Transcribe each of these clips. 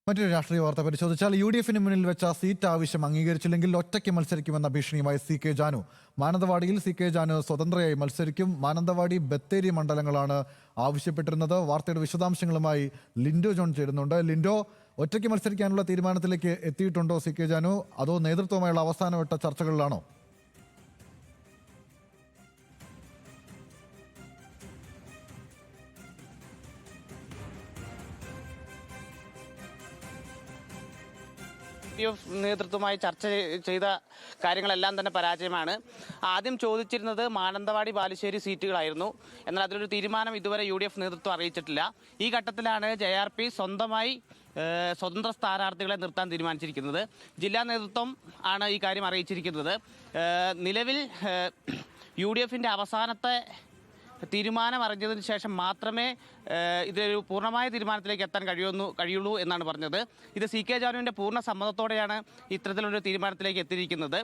മറ്റൊരു രാഷ്ട്രീയ വാർത്ത പരിശോധിച്ചാൽ UDFന് മുന്നിൽ വെച്ച സീറ്റ് ആവശ്യം അംഗീകരിച്ചില്ലെങ്കിൽ ഒറ്റയ്ക്ക് മത്സരിക്കുമെന്ന ഭീഷണിയുമായി CK ജാനു. മാനന്തവാടിയിൽ CK ജാനു സ്വതന്ത്രയായി മത്സരിക്കും. മാനന്തവാടി ബത്തേരി മണ്ഡലങ്ങളാണ് ആവശ്യപ്പെട്ടിരുന്നത്. വാർത്തയുടെ വിശദാംശങ്ങളുമായി ലിൻഡോ ജോൺ ചേരുന്നുണ്ട്. ലിൻഡോ, ഒറ്റയ്ക്ക് മത്സരിക്കാനുള്ള തീരുമാനത്തിലേക്ക് എത്തിയിട്ടുണ്ടോ CK ജാനു, അതോ നേതൃത്വമായുള്ള അവസാനവട്ട ചർച്ചകളിലാണോ? നേതൃത്വമായി ചർച്ച ചെയ്ത കാര്യങ്ങളെല്ലാം തന്നെ പരാജയമാണ്. ആദ്യം ചോദിച്ചിരുന്നത് മാനന്തവാടി ബാലുശ്ശേരി സീറ്റുകളായിരുന്നു. എന്നാൽ അതിലൊരു തീരുമാനം ഇതുവരെ UDF നേതൃത്വം അറിയിച്ചിട്ടില്ല. ഈ ഘട്ടത്തിലാണ് JRP സ്വന്തമായി സ്വതന്ത്ര സ്ഥാനാർത്ഥികളെ നിർത്താൻ തീരുമാനിച്ചിരിക്കുന്നത്. ജില്ലാ നേതൃത്വം ആണ് ഈ കാര്യം അറിയിച്ചിരിക്കുന്നത്. നിലവിൽ UDFന്റെ അവസാനത്തെ തീരുമാനം അറിഞ്ഞതിന് ശേഷം മാത്രമേ ഇതൊരു പൂർണ്ണമായ തീരുമാനത്തിലേക്ക് എത്താൻ കഴിയുള്ളൂ എന്നാണ് പറഞ്ഞത്. ഇത് CK ജാനുവിൻ്റെ പൂർണ്ണ സമ്മതത്തോടെയാണ് ഇത്തരത്തിലൊരു തീരുമാനത്തിലേക്ക് എത്തിയിരിക്കുന്നത്.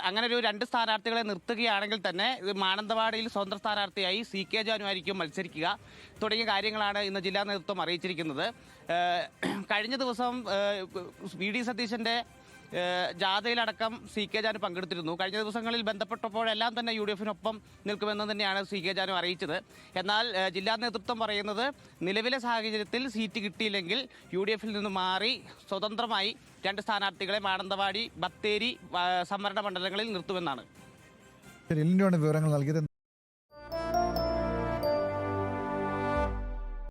അങ്ങനെ ഒരു 2 സ്ഥാനാർത്ഥികളെ നിർത്തുകയാണെങ്കിൽ തന്നെ മാനന്തവാടിയിൽ സ്വതന്ത്ര സ്ഥാനാർത്ഥിയായി CK ജാനു ആയിരിക്കും മത്സരിക്കുക തുടങ്ങിയ കാര്യങ്ങളാണ് ഇന്ന് ജില്ലാ നേതൃത്വം അറിയിച്ചിരിക്കുന്നത്. കഴിഞ്ഞ ദിവസം VD സതീശൻ്റെ ജാഥയിലടക്കം CK ജാനു പങ്കെടുത്തിരുന്നു. കഴിഞ്ഞ ദിവസങ്ങളിൽ ബന്ധപ്പെട്ടപ്പോഴെല്ലാം തന്നെ UDFനൊപ്പം നിൽക്കുമെന്ന് തന്നെയാണ് CK ജാനു അറിയിച്ചത്. എന്നാൽ ജില്ലാ നേതൃത്വം പറയുന്നത് നിലവിലെ സാഹചര്യത്തിൽ സീറ്റ് കിട്ടിയില്ലെങ്കിൽ UDFൽ നിന്ന് മാറി സ്വതന്ത്രമായി 2 സ്ഥാനാർത്ഥികളെ മാനന്തവാടി ബത്തേരി സംവരണ മണ്ഡലങ്ങളിൽ നിർത്തുമെന്നാണ്. വിവരങ്ങൾ നൽകിയത്.